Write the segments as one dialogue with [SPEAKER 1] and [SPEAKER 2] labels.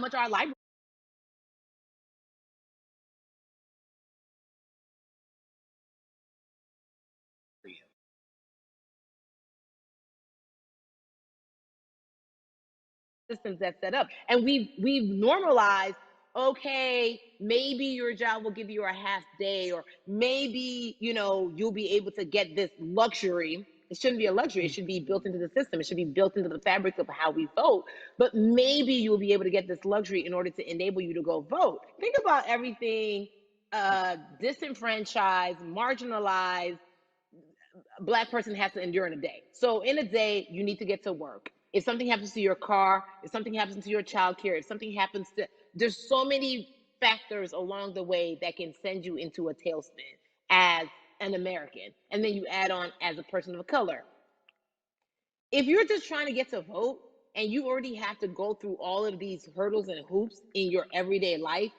[SPEAKER 1] much our library systems that's set up. And we've normalized, okay, maybe your job will give you a half day, or maybe, you'll be able to get this luxury. It shouldn't be a luxury. It should be built into the system. It should be built into the fabric of how we vote. But maybe you'll be able to get this luxury in order to enable you to go vote. Think about everything disenfranchised, marginalized Black person has to endure in a day. So in a day, you need to get to work. If something happens to your car, if something happens to your child care, if something happens to, there's so many factors along the way that can send you into a tailspin as an American. And then you add on as a person of color. If you're just trying to get to vote and you already have to go through all of these hurdles and hoops in your everyday life,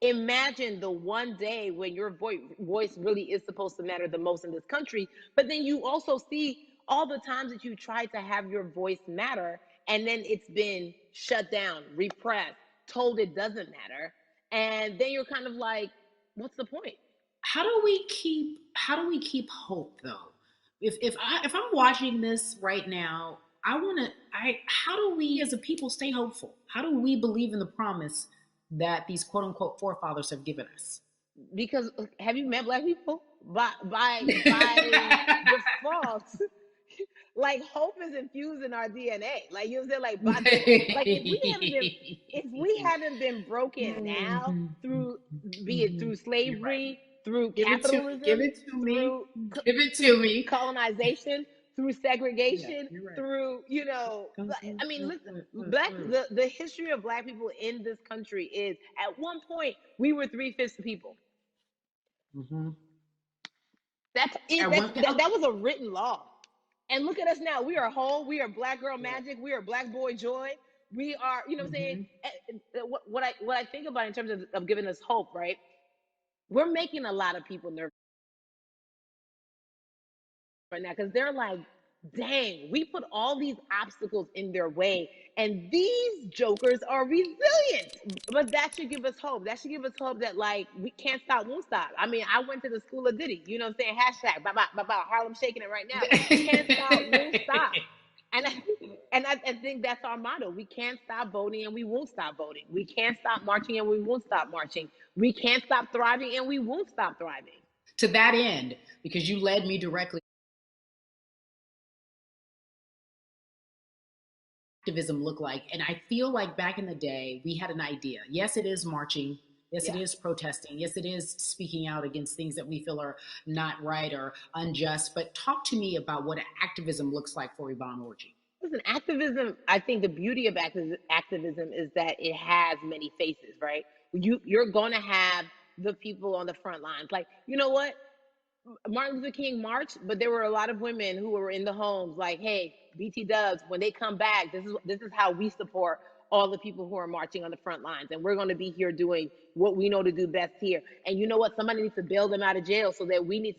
[SPEAKER 1] imagine the one day when your voice really is supposed to matter the most in this country. But then you also see all the times that you tried to have your voice matter, and then it's been shut down, repressed, told it doesn't matter. And then you're kind of like, what's the point?
[SPEAKER 2] How do we keep hope though? If I'm watching this right now, how do we as a people stay hopeful? How do we believe in the promise that these quote unquote forefathers have given us?
[SPEAKER 1] Because have you met Black people? By default, like hope is infused in our DNA. Like, you know what I'm saying? Like, like if we haven't been broken now through, be it through slavery, through capitalism,
[SPEAKER 2] give it to me,
[SPEAKER 1] through
[SPEAKER 2] give it to me,
[SPEAKER 1] colonization, through segregation,
[SPEAKER 2] right.
[SPEAKER 1] through, I mean, listen, the history of Black people in this country is, at one point we were 3/5 people.
[SPEAKER 2] Mm-hmm.
[SPEAKER 1] That was a written law. And look at us now. We are whole. We are Black girl magic. We are Black boy joy. We are, you know what I'm saying? What I think about in terms of giving us hope, right? We're making a lot of people nervous right now, because they're like, dang, we put all these obstacles in their way, and these jokers are resilient. But that should give us hope. That should give us hope that, like, we can't stop, won't stop. I mean, I went to the school of Diddy, you know what I'm saying? Hashtag, Harlem shaking it right now. Can't stop, won't stop. I think that's our motto. We can't stop voting and we won't stop voting. We can't stop marching and we won't stop marching. We can't stop thriving and we won't stop thriving.
[SPEAKER 2] To that end, because you led me directly, activism look like? And I feel like back in the day, we had an idea. Yes, it is marching. Yes, it is protesting. Yes, it is speaking out against things that we feel are not right or unjust. But talk to me about what activism looks like for Yvonne Orji.
[SPEAKER 1] Listen, activism, I think the beauty of activism is that it has many faces, right? You're going to have the people on the front lines. Like, you know what? Martin Luther King marched, but there were a lot of women who were in the homes like, hey, BT Dubs, when they come back, this is how we support all the people who are marching on the front lines. And we're going to be here doing what we know to do best here. And you know what? Somebody needs to bail them out of jail, so now we need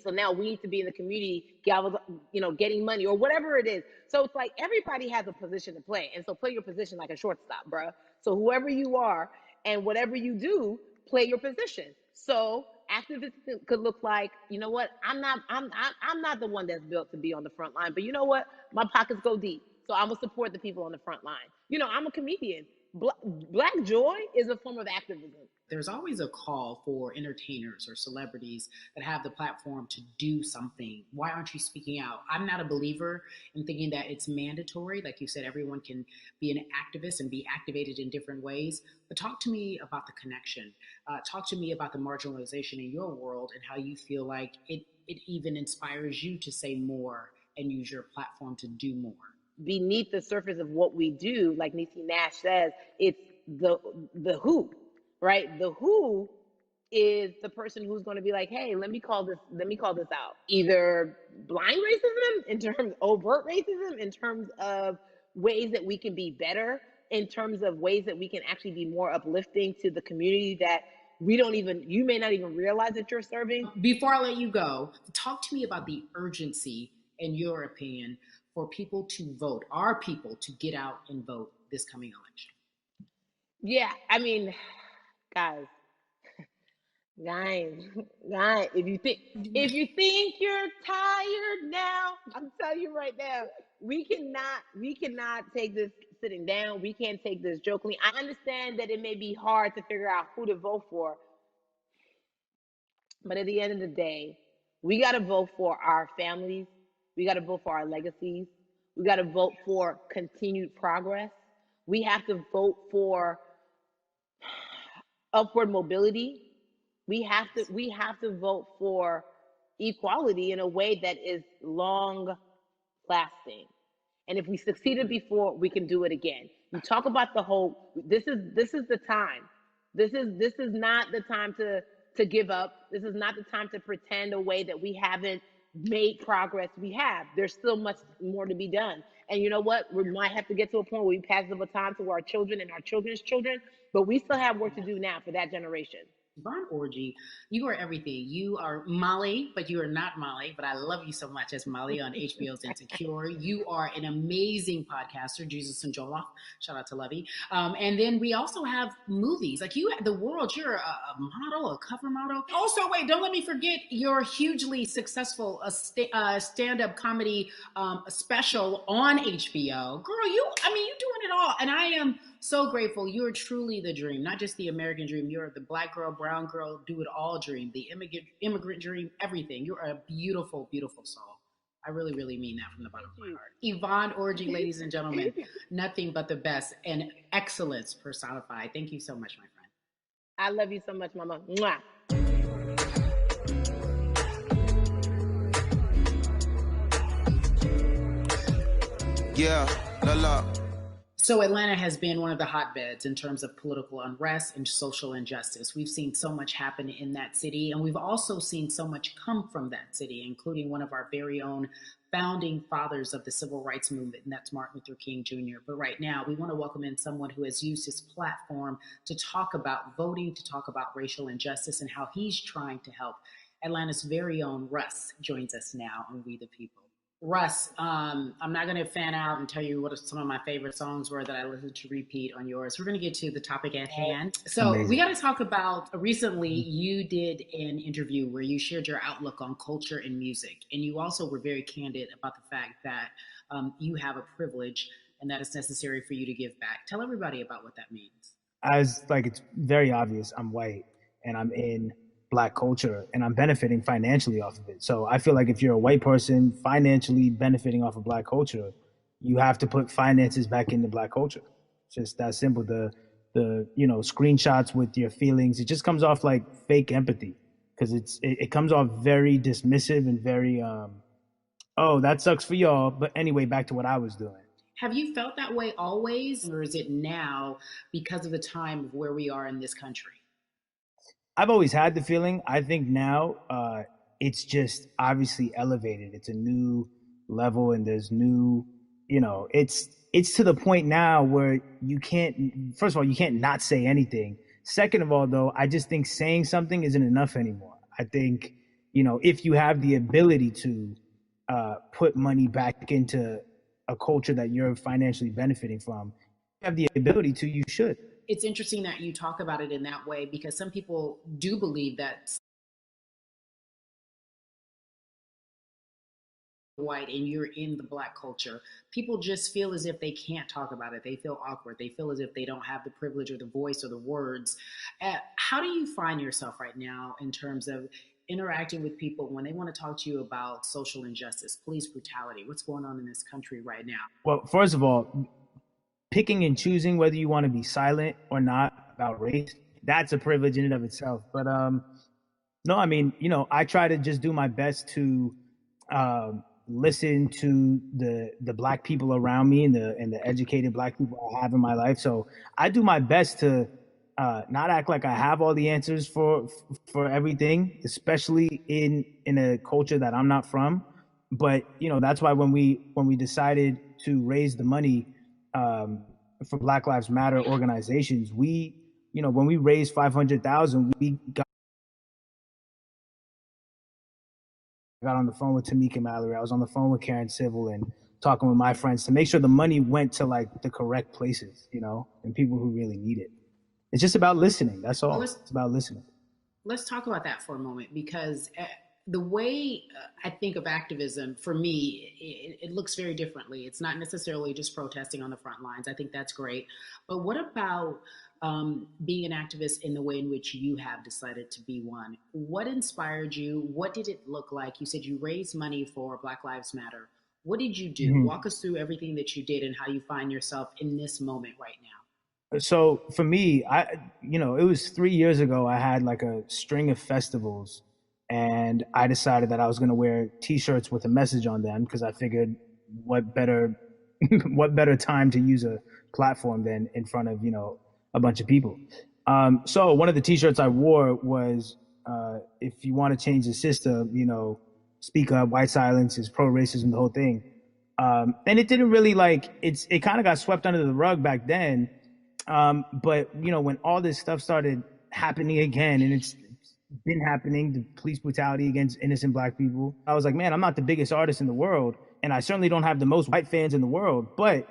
[SPEAKER 1] to be in the community, getting money or whatever it is. So it's like everybody has a position to play. And so play your position like a shortstop, bruh. So whoever you are and whatever you do, play your position. So activism could look like, you know what? I'm not the one that's built to be on the front line, but you know what? My pockets go deep, so I'm gonna support the people on the front line. I'm a comedian. Black joy is a form of activism.
[SPEAKER 2] There's always a call for entertainers or celebrities that have the platform to do something. Why aren't you speaking out? I'm not a believer in thinking that it's mandatory. Like you said, everyone can be an activist and be activated in different ways. But talk to me about the connection. Talk to me about the marginalization in your world and how you feel like it even inspires you to say more and use your platform to do more.
[SPEAKER 1] Beneath the surface of what we do, like Niecy Nash says, it's the who, right? The who is the person who's going to be like, hey, let me call this out. Either blind racism, in terms of overt racism, in terms of ways that we can be better, in terms of ways that we can actually be more uplifting to the community that you may not even realize that you're serving.
[SPEAKER 2] Before I let you go, talk to me about the urgency, in your opinion, for people to vote, our people to get out and vote this coming election.
[SPEAKER 1] Yeah, I mean, guys, guys, guys, if you think you're tired now, I'm telling you right now, we cannot take this sitting down. We can't take this jokingly. I understand that it may be hard to figure out who to vote for, but at the end of the day, we got to vote for our families. We got to vote for our legacies. We got to vote for continued progress. We have to vote for upward mobility. We have to vote for equality in a way that is long lasting. And if we succeeded before, we can do it again. You talk about the whole. This is the time. This is not the time to give up. This is not the time to pretend a way that we haven't made progress. We have. There's still much more to be done. And you know what? We might have to get to a point where we pass the baton to our children and our children's children, but we still have work to do now for that generation.
[SPEAKER 2] Von Orgy, you are everything. You are Molly, but you are not Molly. But I love you so much as Molly on HBO's Insecure. You are an amazing podcaster, Jesus and Joloff. Shout out to Lovey. And then we also have movies. Like you, The World, you're a model, a cover model. Also, wait, don't let me forget your hugely successful stand-up comedy special on HBO. Girl, you doing it all. And I am so grateful. You're truly the dream, not just the American dream. You're the black girl, brown girl, do it all dream, the immigrant dream, everything. You're a beautiful, beautiful soul. I really, really mean that from the bottom of my heart. Yvonne Orji, ladies and gentlemen, nothing but the best and excellence personified. Thank you so much, my friend.
[SPEAKER 1] I love you so much, Mama. Mwah.
[SPEAKER 3] Yeah, la la.
[SPEAKER 2] So Atlanta has been one of the hotbeds in terms of political unrest and social injustice. We've seen so much happen in that city, and we've also seen so much come from that city, including one of our very own founding fathers of the civil rights movement, and that's Martin Luther King Jr. But right now, we want to welcome in someone who has used his platform to talk about voting, to talk about racial injustice, and how he's trying to help. Atlanta's very own Russ joins us now on We the People. Russ, I'm not going to fan out and tell you what some of my favorite songs were that I listened to repeat on yours. We're going to get to the topic at hand. So Amazing. We got to talk about, recently you did an interview where you shared your outlook on culture and music. And you also were very candid about the fact that you have a privilege and that it's necessary for you to give back. Tell everybody about what that means.
[SPEAKER 4] It's very obvious. I'm white and I'm in Black culture and I'm benefiting financially off of it. So I feel like if you're a white person financially benefiting off of Black culture, you have to put finances back into Black culture. It's just that simple. The screenshots with your feelings, it just comes off like fake empathy because it comes off very dismissive and very oh, that sucks for y'all, but anyway, back to what I was doing.
[SPEAKER 2] Have you felt that way always, or is it now because of the time of where we are in this country?
[SPEAKER 4] I've always had the feeling. I think now it's just obviously elevated. It's a new level and there's new, it's to the point now where you can't, first of all, you can't not say anything. Second of all, though, I just think saying something isn't enough anymore. I think, if you have the ability to put money back into a culture that you're financially benefiting from, you have the ability to, you should.
[SPEAKER 2] It's interesting that you talk about it in that way because some people do believe that white and you're in the Black culture, people just feel as if they can't talk about it. They feel awkward. They feel as if they don't have the privilege or the voice or the words. How do you find yourself right now in terms of interacting with people when they want to talk to you about social injustice, police brutality? What's going on in this country right now?
[SPEAKER 4] Well, first of all, picking and choosing whether you want to be silent or not about race, that's a privilege in and of itself. But no, I try to just do my best to listen to the Black people around me and the educated Black people I have in my life. So I do my best to not act like I have all the answers for everything, especially in a culture that I'm not from. But that's why when we decided to raise the money for Black Lives Matter organizations, when we raised $500,000, we got on the phone with Tamika Mallory. I was on the phone with Karen Civil and talking with my friends to make sure the money went to like the correct places, and people who really need it. It's just about listening. That's all.
[SPEAKER 2] Well,
[SPEAKER 4] It's about listening.
[SPEAKER 2] let's talk about that for a moment, because the way I think of activism, for me, it looks very differently. It's not necessarily just protesting on the front lines. I think that's great. But what about being an activist in the way in which you have decided to be one? What inspired you? What did it look like? You said you raised money for Black Lives Matter. What did you do?
[SPEAKER 4] Mm-hmm.
[SPEAKER 2] Walk us through everything that you did and how you find yourself in this moment right now.
[SPEAKER 4] So for me, it was 3 years ago. I had like a string of festivals, and I decided that I was going to wear T-shirts with a message on them because I figured, what better, what better time to use a platform than in front of a bunch of people. So one of the T-shirts I wore was, "If you want to change the system, speak up. White silence is pro-racism." The whole thing, and it didn't really it kind of got swept under the rug back then. But when all this stuff started happening again, and it's been happening, the police brutality against innocent Black people, I was like, man, I'm not the biggest artist in the world, and I certainly don't have the most white fans in the world, but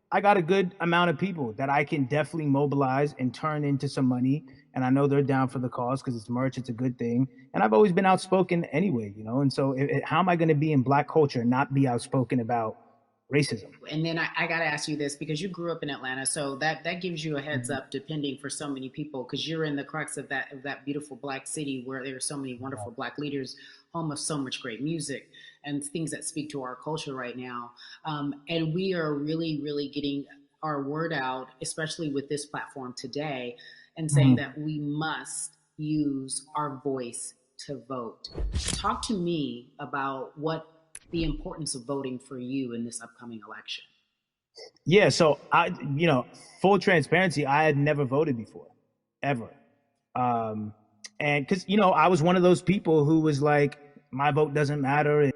[SPEAKER 4] I got a good amount of people that I can definitely mobilize and turn into some money. And I know they're down for the cause because it's merch, it's a good thing. And I've always been outspoken anyway, and so how am I going to be in Black culture and not be outspoken about racism?
[SPEAKER 2] And then I got to ask you this, because you grew up in Atlanta, so that gives you a heads up, depending for so many people, because you're in the crux of that beautiful Black city where there are so many wonderful Black leaders, home of so much great music and things that speak to our culture right now. And we are really, really getting our word out, especially with this platform today, and saying that we must use our voice to vote. Talk to me about what the importance of voting for you in this upcoming election.
[SPEAKER 4] Yeah, so full transparency, I had never voted before, ever. And because, I was one of those people who was like, my vote doesn't matter.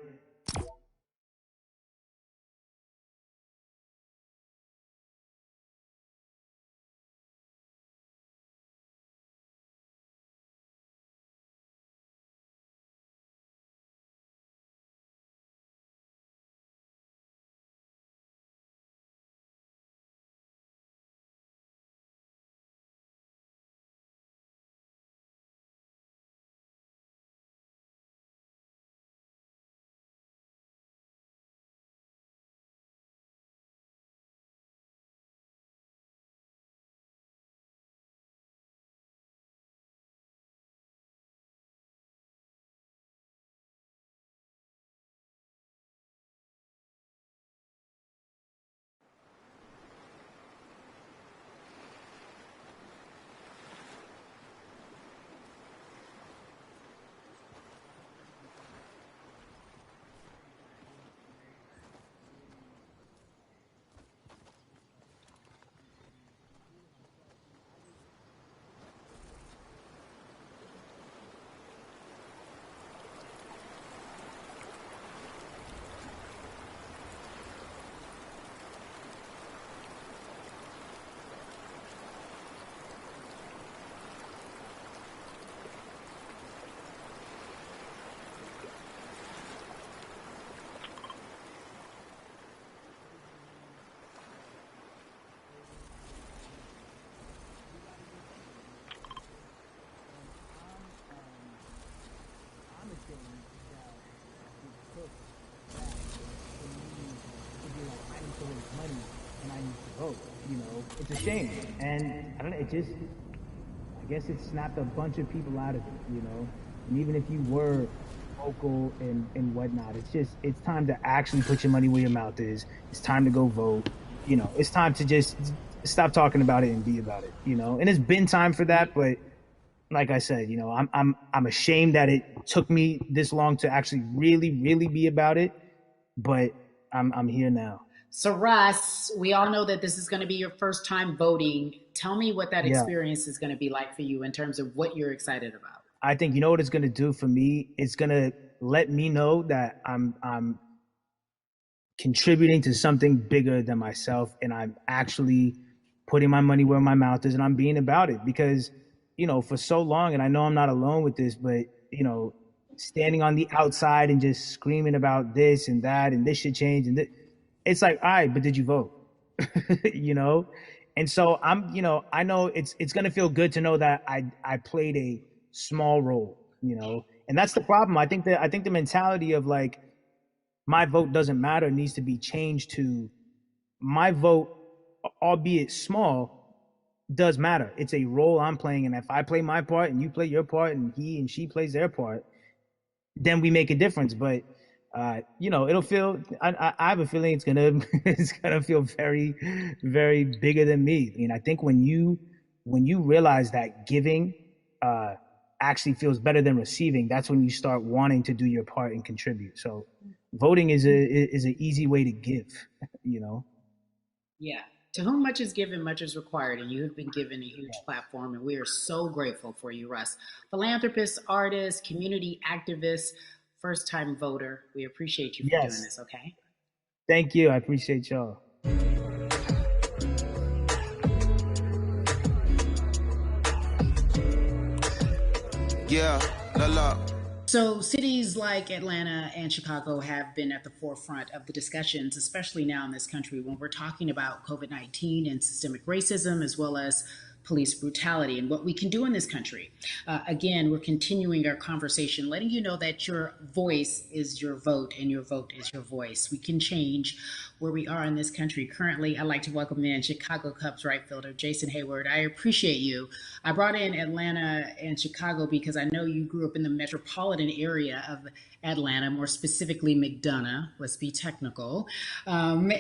[SPEAKER 4] Money and I need to vote. It's a shame, and I don't know. I guess it snapped a bunch of people out of it. And even if you were vocal and whatnot, it's time to actually put your money where your mouth is. It's time to go vote. It's time to just stop talking about it and be about it. And it's been time for that, but like I said, I'm ashamed that it took me this long to actually really, really be about it, but I'm here now.
[SPEAKER 2] So Russ, we all know that this is going to be your first time voting. Tell me what that experience is going to be like for you in terms of what you're excited about.
[SPEAKER 4] I think what it's going to do for me. It's going to let me know that I'm contributing to something bigger than myself, and I'm actually putting my money where my mouth is, and I'm being about it. Because for so long, and I know I'm not alone with this, but standing on the outside and just screaming about this and that and this should change and it's like, all right, but did you vote? And so I'm, I know it's going to feel good to know that I played a small role, and that's the problem. I think the mentality of like my vote doesn't matter needs to be changed to my vote, albeit small, does matter. It's a role I'm playing, and if I play my part and you play your part and he and she plays their part, then we make a difference. But it'll feel. I have a feeling it's gonna it's gonna feel very, very bigger than me. I mean, I think when you realize that giving actually feels better than receiving, that's when you start wanting to do your part and contribute. So, voting is an easy way to give.
[SPEAKER 2] Yeah. To whom much is given, much is required, and you have been given a huge platform, and we are so grateful for you, Russ. Philanthropist, artist, community activist, first-time voter. We appreciate you for doing this, okay?
[SPEAKER 4] Thank you. I appreciate y'all.
[SPEAKER 3] Yeah, la la.
[SPEAKER 2] So cities like Atlanta and Chicago have been at the forefront of the discussions, especially now in this country when we're talking about COVID-19 and systemic racism, as well as police brutality and what we can do in this country. Again, we're continuing our conversation, letting you know that your voice is your vote and your vote is your voice. We can change where we are in this country. Currently, I'd like to welcome in Chicago Cubs right fielder Jason Hayward. I appreciate you. I brought in Atlanta and Chicago because I know you grew up in the metropolitan area of Atlanta, more specifically McDonough, let's be technical. And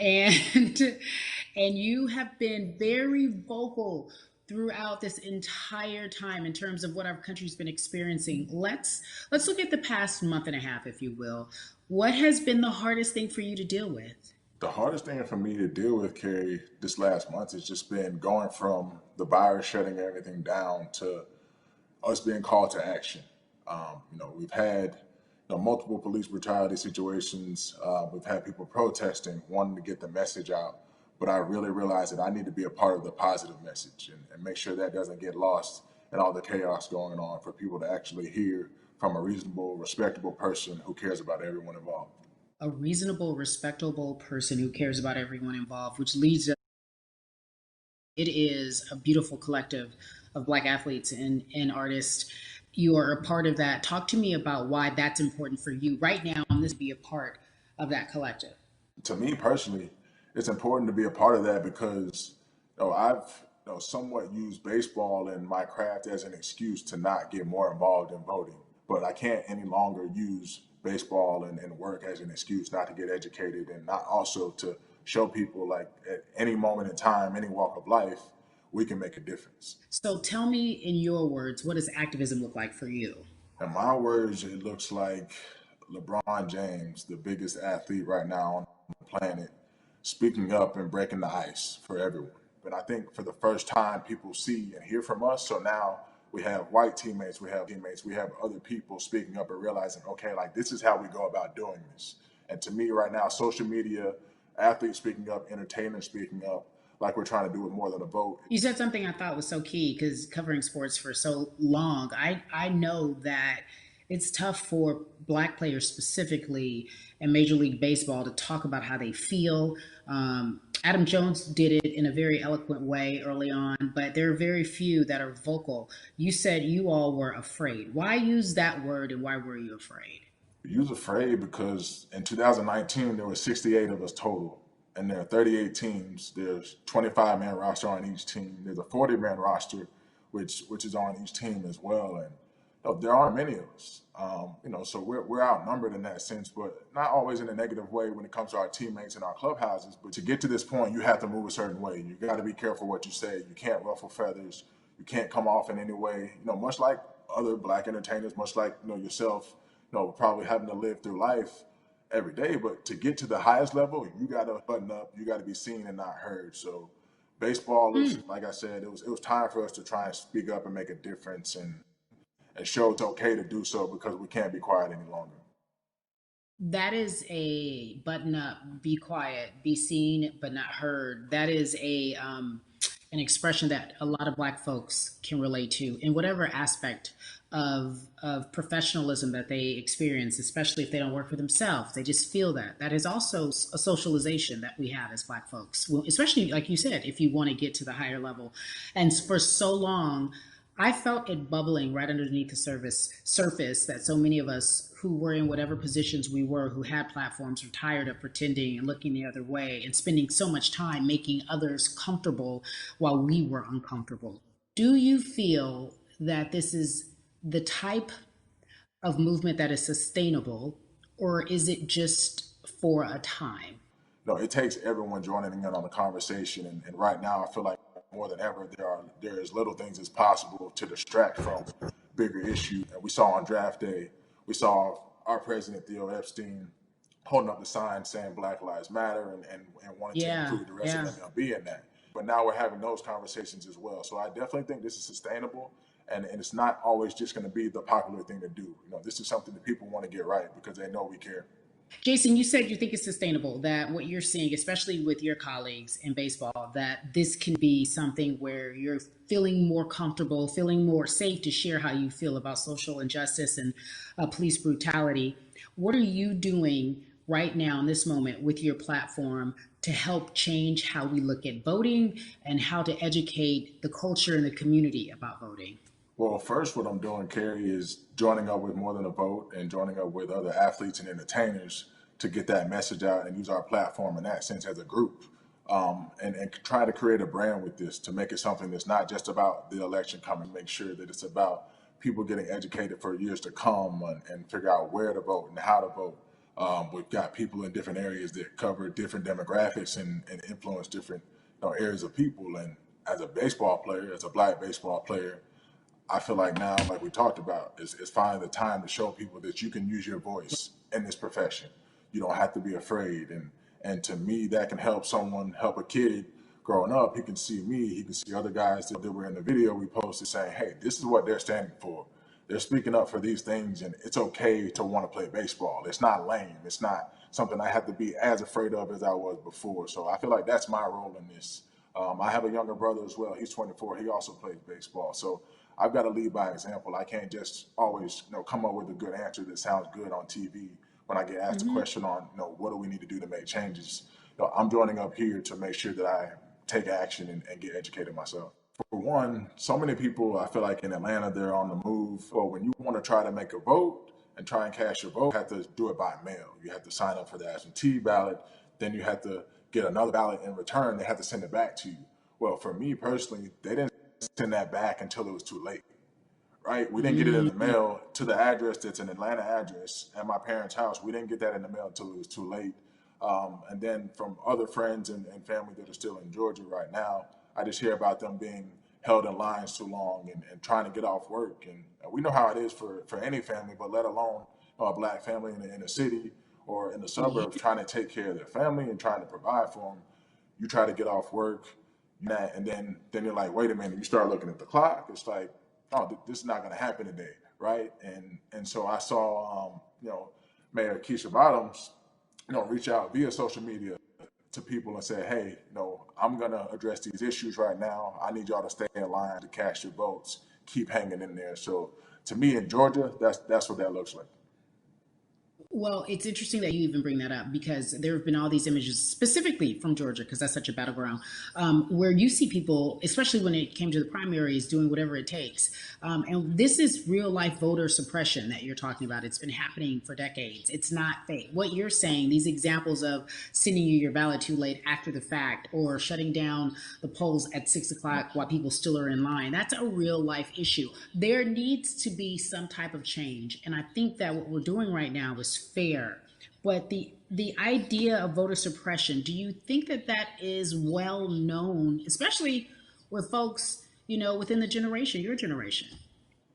[SPEAKER 2] you have been very vocal throughout this entire time in terms of what our country's been experiencing. Let's look at the past month and a half, if you will. What has been the hardest thing for you to deal with?
[SPEAKER 5] The hardest thing for me to deal with, Carrie, this last month has just been going from the virus shutting everything down to us being called to action. We've had multiple police brutality situations. We've had people protesting, wanting to get the message out. But I really realized that I need to be a part of the positive message and make sure that doesn't get lost in all the chaos going on, for people to actually hear from a reasonable, respectable person who cares about everyone involved.
[SPEAKER 2] A reasonable, respectable person who cares about everyone involved, which leads us. It is a beautiful collective of Black athletes and artists. You are a part of that. Talk to me about why that's important for you right now and this be a part of that collective.
[SPEAKER 5] To me personally, it's important to be a part of that because I've somewhat used baseball and my craft as an excuse to not get more involved in voting. But I can't any longer use baseball and work as an excuse not to get educated, and not also to show people like at any moment in time, any walk of life, we can make a difference.
[SPEAKER 2] So tell me in your words, what does activism look like for you?
[SPEAKER 5] In my words, it looks like LeBron James, the biggest athlete right now on the planet, speaking up and breaking the ice for everyone. But I think for the first time, people see and hear from us. So now we have white teammates, we have other people speaking up and realizing, okay, like this is how we go about doing this. And to me right now, social media, athletes speaking up, entertainers speaking up, like we're trying to do with more than a vote.
[SPEAKER 2] You said something I thought was so key, because covering sports for so long, I know that it's tough for Black players specifically in Major League Baseball to talk about how they feel. Adam Jones did it in a very eloquent way early on, but there are very few that are vocal. You said you all were afraid. Why use that word, and why were you afraid?
[SPEAKER 5] We was afraid because in 2019, there were 68 of us total. And there are 38 teams. There's 25-man roster on each team. There's a 40-man roster, which is on each team as well. And there aren't many of us. So we're outnumbered in that sense, but not always in a negative way when it comes to our teammates and our clubhouses. But to get to this point, you have to move a certain way. You got to be careful what you say. You can't ruffle feathers. You can't come off in any way. Much like other Black entertainers, much like yourself, probably having to live through life every day. But to get to the highest level, you got to button up. You got to be seen and not heard. So baseball is, like I said, it was time for us to try and speak up and make a difference and show it's okay to do so, because we can't be quiet any longer.
[SPEAKER 2] That is a button up, be quiet, be seen but not heard. That is an expression that a lot of Black folks can relate to in whatever aspect of professionalism that they experience, especially if they don't work for themselves. They just feel that. That is also a socialization that we have as Black folks, well, especially, like you said, if you want to get to the higher level. And for so long, I felt it bubbling right underneath the surface that so many of us who were in whatever positions we were, who had platforms, were tired of pretending and looking the other way and spending so much time making others comfortable while we were uncomfortable. Do you feel that this is the type of movement that is sustainable, or is it just for a time?
[SPEAKER 5] No, it takes everyone joining in on the conversation. And right now, I feel like more than ever, there is little things as possible to distract from bigger issues. And we saw on draft day, we saw our president, Theo Epstein, holding up the sign saying Black Lives Matter and wanting to include the rest of MLB in that. But now we're having those conversations as well. So I definitely think this is sustainable. And it's not always just going to be the popular thing to do. You know, this is something that people want to get right because they know we care.
[SPEAKER 2] Jason, you said you think it's sustainable, that what you're seeing, especially with your colleagues in baseball, that this can be something where you're feeling more comfortable, feeling more safe to share how you feel about social injustice and police brutality. What are you doing right now in this moment with your platform to help change how we look at voting and how to educate the culture and the community about voting?
[SPEAKER 5] Well, first, what I'm doing, Carrie, is joining up with More Than a Vote and joining up with other athletes and entertainers to get that message out and use our platform in that sense as a group. And try to create a brand with this to make it something that's not just about the election coming, make sure that it's about people getting educated for years to come and figure out where to vote and how to vote. We've got people in different areas that cover different demographics and influence different areas of people. And as a baseball player, as a Black baseball player, I feel like now, like we talked about, is finding the time to show people that you can use your voice in this profession. You don't have to be afraid. And to me, that can help help a kid growing up. He can see me, he can see other guys that were in the video we posted saying, hey, this is what they're standing for. They're speaking up for these things, and it's okay to want to play baseball. It's not lame. It's not something I have to be as afraid of as I was before. So I feel like that's my role in this. I have a younger brother as well. He's 24. He also plays baseball. So I've got to lead by example. I can't just always, come up with a good answer that sounds good on TV when I get asked a question on, what do we need to do to make changes. I'm joining up here to make sure that I take action and get educated myself. For one, so many people, I feel like in Atlanta, they're on the move. Or when you want to try to make a vote and try and cast your vote, you have to do it by mail. You have to sign up for the absentee ballot. Then you have to get another ballot in return. They have to send it back to you. Well, for me personally, they didn't send that back until it was too late, right? We didn't get it in the mail to the address that's an Atlanta address at my parents' house. We didn't get that in the mail until it was too late. And then from other friends and family that are still in Georgia right now, I just hear about them being held in lines too long and trying to get off work. And we know how it is for any family, but let alone a Black family in a city or in the suburbs trying to take care of their family and trying to provide for them. You try to get off work, and then you're like, wait a minute, you start looking at the clock. It's like, oh, this is not going to happen today, right? And so I saw, Mayor Keisha Bottoms, reach out via social media to people and say, hey, I'm going to address these issues right now. I need y'all to stay in line to cast your votes. Keep hanging in there. So to me in Georgia, that's what that looks like.
[SPEAKER 2] Well, it's interesting that you even bring that up because there have been all these images specifically from Georgia, because that's such a battleground, where you see people, especially when it came to the primaries, doing whatever it takes. And this is real life voter suppression that you're talking about. It's been happening for decades. It's not fake. What you're saying, these examples of sending you your ballot too late after the fact or shutting down the polls at 6 o'clock while people still are in line, that's a real life issue. There needs to be some type of change. And I think that what we're doing right now is fair. But the idea of voter suppression, do you think that is well known, especially with folks, within the generation, your generation?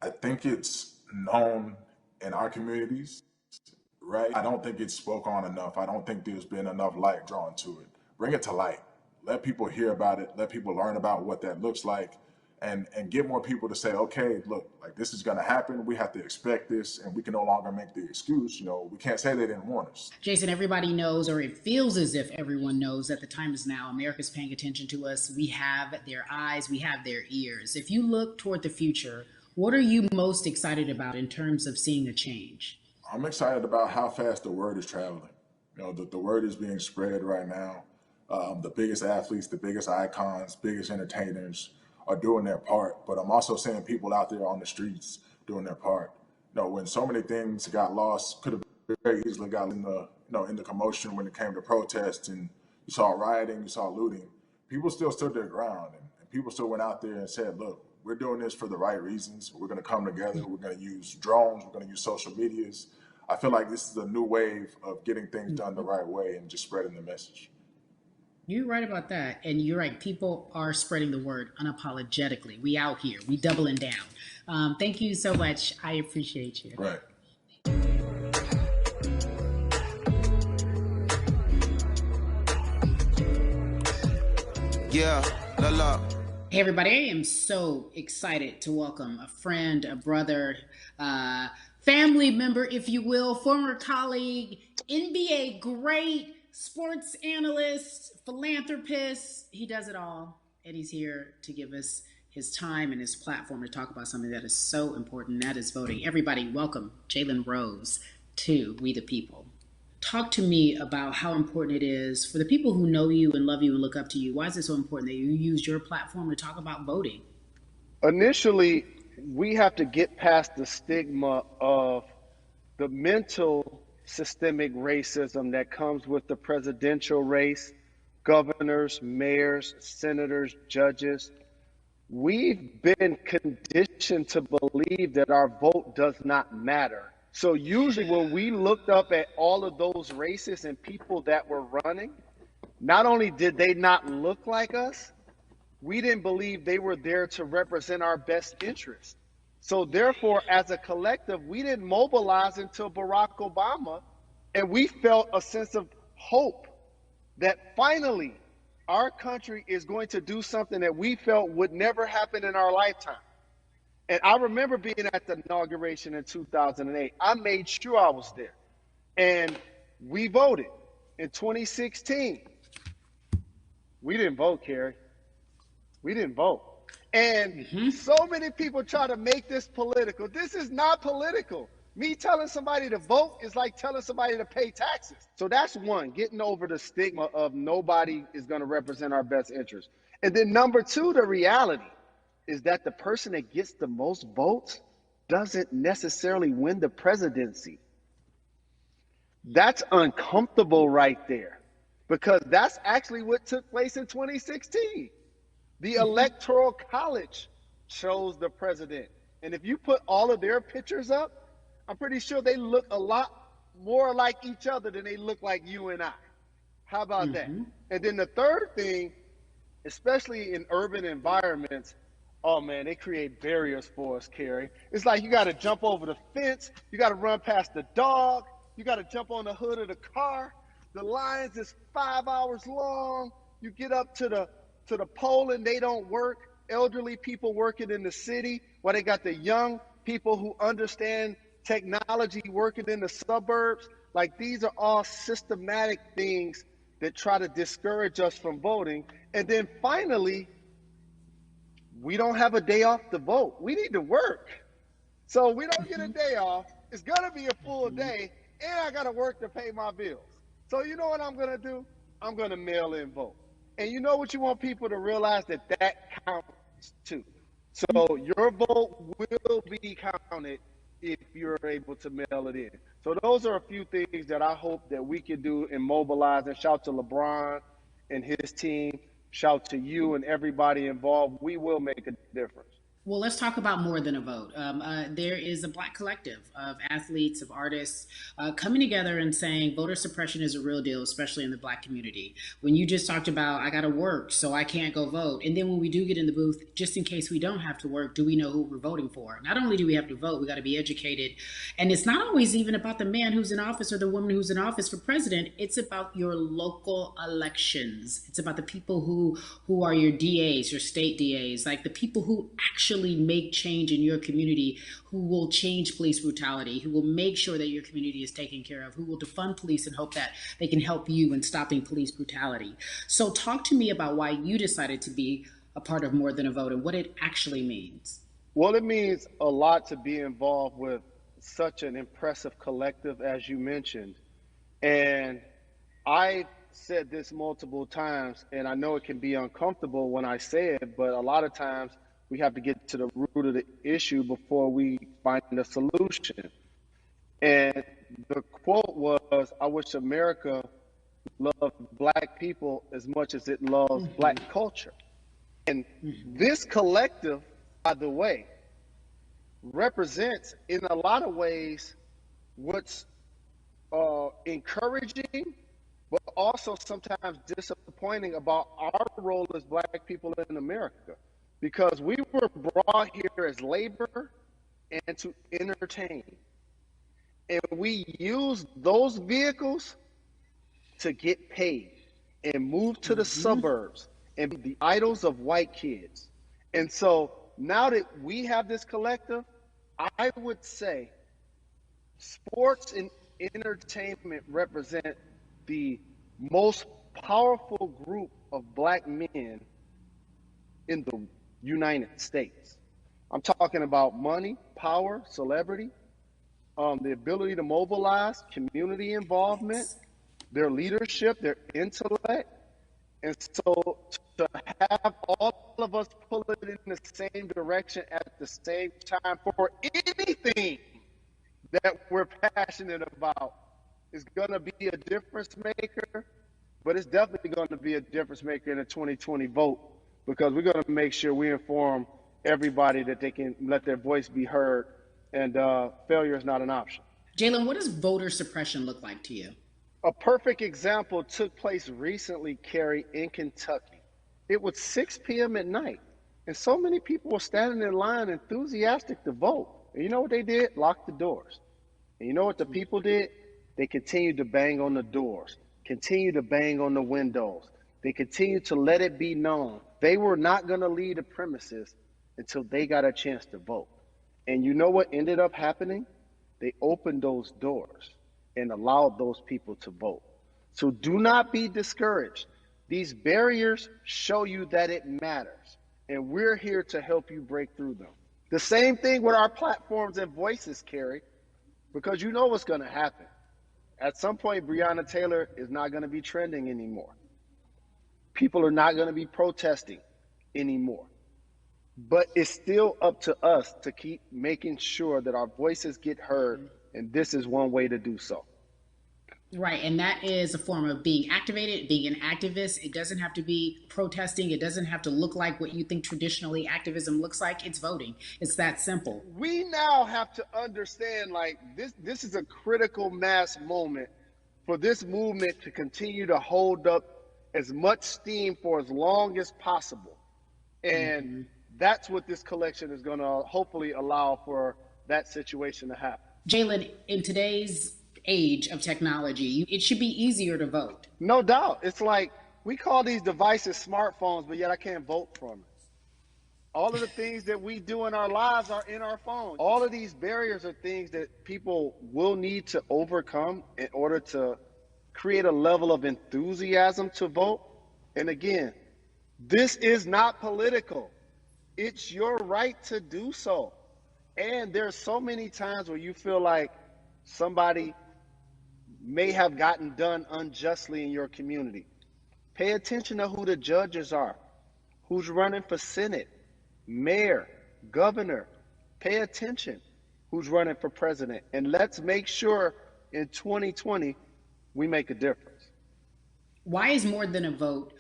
[SPEAKER 5] I think it's known in our communities, right? I don't think it's spoke on enough. I don't think there's been enough light drawn to it. Bring it to light. Let people hear about it. Let people learn about what that looks like. and get more people to say, okay, look, like this is going to happen. We have to expect this, and we can no longer make the excuse. You know, we can't say they didn't warn us.
[SPEAKER 2] Jason, everybody knows, or it feels as if everyone knows, that the time is now. America's paying attention to us. We have their eyes, we have their ears. If you look toward the future, what are you most excited about in terms of seeing a change?
[SPEAKER 5] I'm excited about how fast the word is traveling. You know, the word is being spread right now. The biggest athletes, the biggest icons, biggest entertainers are doing their part, but I'm also seeing people out there on the streets doing their part. You know, when so many things got lost, could have very easily got in the commotion when it came to protests, and you saw rioting, you saw looting. People still stood their ground, and people still went out there and said, "Look, we're doing this for the right reasons. We're going to come together. We're going to use drones. We're going to use social medias." I feel like this is a new wave of getting things done the right way and just spreading the message.
[SPEAKER 2] You're right about that. And you're right. People are spreading the word unapologetically. We out here. We doubling down. Thank you so much. I appreciate you.
[SPEAKER 5] Right.
[SPEAKER 3] Yeah, la la.
[SPEAKER 2] Hey, everybody. I am so excited to welcome a friend, a brother, family member, if you will, former colleague, NBA great, sports analyst, philanthropist. He does it all, and he's here to give us his time and his platform to talk about something that is so important, and that is voting. Everybody, welcome Jalen Rose to We the People. Talk to me about how important it is for the people who know you and love you and look up to you. Why is it so important that you use your platform to talk about voting?
[SPEAKER 6] Initially, we have to get past the stigma of the mental systemic racism that comes with the presidential race, governors, mayors, senators, judges. We've been conditioned to believe that our vote does not matter. So usually when we looked up at all of those races and people that were running, not only did they not look like us, we didn't believe they were there to represent our best interests. So therefore, as a collective, we didn't mobilize until Barack Obama, and we felt a sense of hope that finally our country is going to do something that we felt would never happen in our lifetime. And I remember being at the inauguration in 2008. I made sure I was there. And we voted. In 2016, we didn't vote, Carrie. We didn't vote. And so many people try to make this political. This is not political. Me telling somebody to vote is like telling somebody to pay taxes. So that's one, getting over the stigma of nobody is going to represent our best interest. And then number two, the reality is that the person that gets the most votes doesn't necessarily win the presidency. That's uncomfortable right there, because that's actually what took place in 2016. The Electoral College chose the president. And if you put all of their pictures up, I'm pretty sure they look a lot more like each other than they look like you and I. How about that? And then the third thing, especially in urban environments, oh man, they create barriers for us, Carrie. It's like you got to jump over the fence, you got to run past the dog, you got to jump on the hood of the car. The lines is 5 hours long. You get up to the poll and they don't work. Elderly people working in the city, while they got the young people who understand technology working in the suburbs. Like, these are all systematic things that try to discourage us from voting. And then finally, we don't have a day off to vote. We need to work. So we don't get a day off. It's going to be a full day, and I got to work to pay my bills. So you know what I'm going to do? I'm going to mail in vote. And you know what you want people to realize? That counts too. So your vote will be counted if you're able to mail it in. So those are a few things that I hope that we can do and mobilize. And shout to LeBron and his team. Shout to you and everybody involved. We will make a difference.
[SPEAKER 2] Well, let's talk about more than a vote. There is a Black collective of athletes, of artists coming together and saying voter suppression is a real deal, especially in the Black community. When you just talked about, I got to work, so I can't go vote. And then when we do get in the booth, just in case we don't have to work, do we know who we're voting for? Not only do we have to vote, we got to be educated. And it's not always even about the man who's in office or the woman who's in office for president. It's about your local elections. It's about the people who are your DAs, your state DAs, like the people who actually make change in your community, who will change police brutality, who will make sure that your community is taken care of, who will defund police and hope that they can help you in stopping police brutality. So talk to me about why you decided to be a part of More Than a Vote and what it actually means.
[SPEAKER 6] Well, it means a lot to be involved with such an impressive collective, as you mentioned. And I said this multiple times, and I know it can be uncomfortable when I say it, but a lot of times we have to get to the root of the issue before we find a solution. And the quote was, I wish America loved Black people as much as it loves Black culture. And this collective, by the way, represents in a lot of ways what's encouraging, but also sometimes disappointing about our role as Black people in America. Because we were brought here as labor and to entertain. And we use those vehicles to get paid and move to the suburbs and be the idols of white kids. And so now that we have this collective, I would say sports and entertainment represent the most powerful group of Black men in the United States. I'm talking about money, power, celebrity, the ability to mobilize, community involvement, their leadership, their intellect. And so to have all of us pull it in the same direction at the same time for anything that we're passionate about is going to be a difference maker, but it's definitely going to be a difference maker in the 2020 vote, because we're going to make sure we inform everybody that they can let their voice be heard, and failure is not an option.
[SPEAKER 2] Jalen, what does voter suppression look like to you?
[SPEAKER 6] A perfect example took place recently, Carrie, in Kentucky. It was 6 p.m. at night, and so many people were standing in line enthusiastic to vote. And you know what they did? Locked the doors. And you know what the people did? They continued to bang on the doors, continued to bang on the windows. They continued to let it be known they were not going to leave the premises until they got a chance to vote. And you know what ended up happening? They opened those doors and allowed those people to vote. So do not be discouraged. These barriers show you that it matters, and we're here to help you break through them. The same thing with our platforms and voices, Carrie, because you know what's going to happen. At some point, Breonna Taylor is not going to be trending anymore. People are not going to be protesting anymore. But it's still up to us to keep making sure that our voices get heard, and this is one way to do so.
[SPEAKER 2] Right, and that is a form of being activated, being an activist. It doesn't have to be protesting. It doesn't have to look like what you think traditionally activism looks like. It's voting. It's that simple.
[SPEAKER 6] We now have to understand, like, this is a critical mass moment for this movement to continue to hold up as much steam for as long as possible. And that's what this collection is going to hopefully allow for that situation to happen.
[SPEAKER 2] Jalen, in today's age of technology, it should be easier to vote.
[SPEAKER 6] No doubt. It's like we call these devices smartphones, but yet I can't vote from it. All of the things that we do in our lives are in our phones. All of these barriers are things that people will need to overcome in order to create a level of enthusiasm to vote. And again, this is not political. It's your right to do so. And there's so many times where you feel like somebody may have gotten done unjustly in your community. Pay attention to who the judges are, who's running for Senate, mayor, governor. Pay attention who's running for president. And let's make sure in 2020 we make a difference.
[SPEAKER 2] Why is More Than a Vote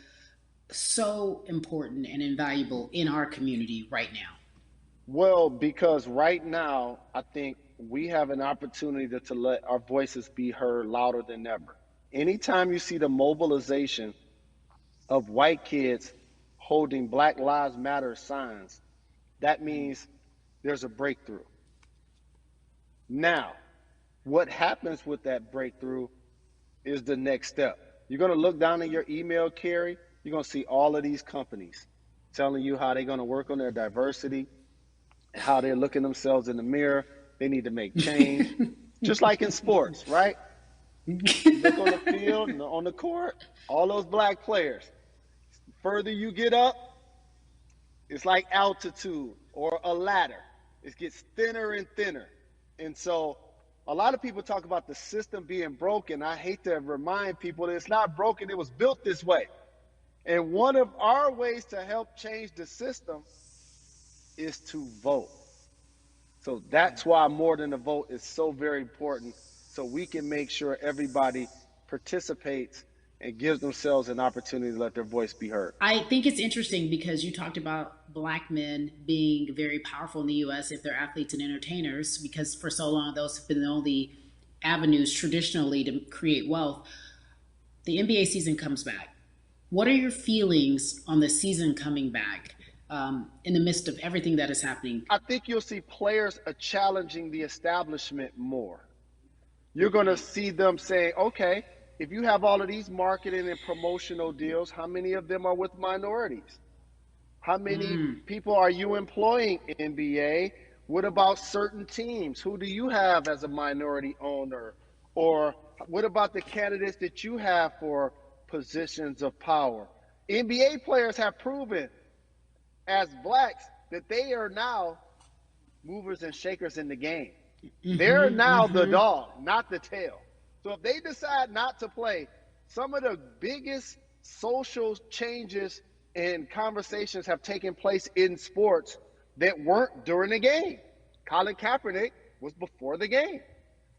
[SPEAKER 2] so important and invaluable in our community right now?
[SPEAKER 6] Well, because right now, I think we have an opportunity to let our voices be heard louder than ever. Anytime you see the mobilization of white kids holding Black Lives Matter signs, that means there's a breakthrough. Now, what happens with that breakthrough is the next step. You're going to look down in your email, Carrie. You're going to see all of these companies telling you how they're going to work on their diversity, how they're looking themselves in the mirror. They need to make change, just like in sports, right? You look on the field and on the court, all those black players. Further you get up, it's like altitude or a ladder. It gets thinner and thinner. And so a lot of people talk about the system being broken. I hate to remind people that it's not broken. It was built this way. And one of our ways to help change the system is to vote. So that's why more than a vote is so very important, so we can make sure everybody participates and gives themselves an opportunity to let their voice be heard.
[SPEAKER 2] I think it's interesting because you talked about black men being very powerful in the U.S. if they're athletes and entertainers, because for so long those have been the only avenues traditionally to create wealth. The NBA season comes back. What are your feelings on the season coming back in the midst of everything that is happening?
[SPEAKER 6] I think you'll see players challenging the establishment more. You're going to see them say, okay, if you have all of these marketing and promotional deals, how many of them are with minorities? How many people are you employing, NBA? What about certain teams? Who do you have as a minority owner? Or what about the candidates that you have for positions of power? NBA players have proven as blacks that they are now movers and shakers in the game. They're now the dog, not the tail. So if they decide not to play, some of the biggest social changes and conversations have taken place in sports that weren't during the game. Colin Kaepernick was before the game.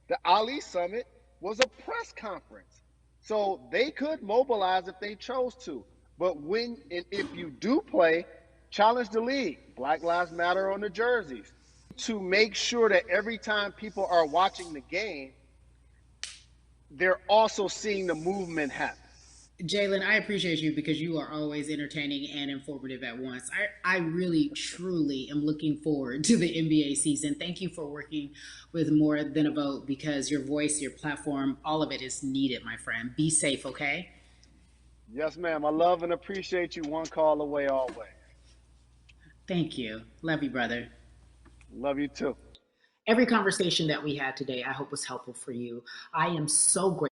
[SPEAKER 6] The Ali Summit was a press conference. So they could mobilize if they chose to. But when and if you do play, challenge the league. Black Lives Matter on the jerseys. To make sure that every time people are watching the game, they're also seeing the movement happen.
[SPEAKER 2] Jalen, I appreciate you because you are always entertaining and informative at once. I really, truly am looking forward to the NBA season. Thank you for working with More Than a Vote because your voice, your platform, all of it is needed, my friend. Be safe, okay?
[SPEAKER 6] Yes, ma'am. I love and appreciate you. One call away always.
[SPEAKER 2] Thank you. Love you, brother.
[SPEAKER 6] Love you too.
[SPEAKER 2] Every conversation that we had today, I hope was helpful for you. I am so grateful.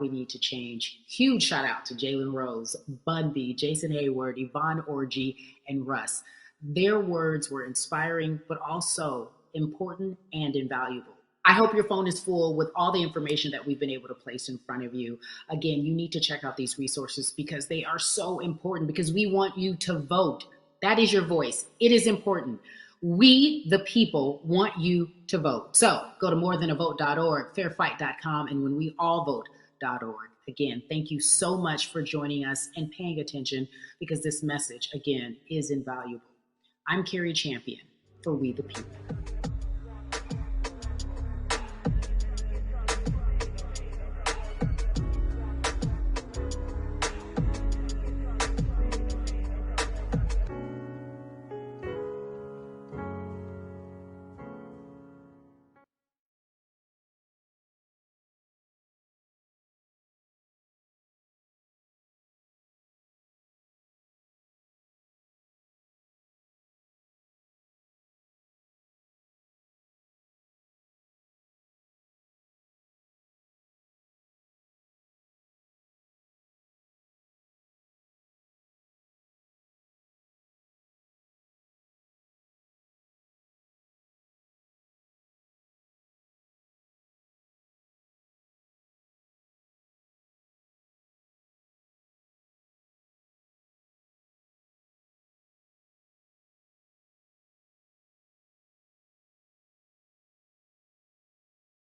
[SPEAKER 2] We need to change. Huge shout out to Jalen Rose, Bun B, Jason Hayward, Yvonne Orgy, and Russ. Their words were inspiring, but also important and invaluable. I hope your phone is full with all the information that we've been able to place in front of you. Again, you need to check out these resources because they are so important because we want you to vote. That is your voice. It is important. We, the people, want you to vote. So go to morethanavote.org, fairfight.com, and when we all vote.org. Again, thank you so much for joining us and paying attention because this message, again, is invaluable. I'm Carrie Champion for We the People.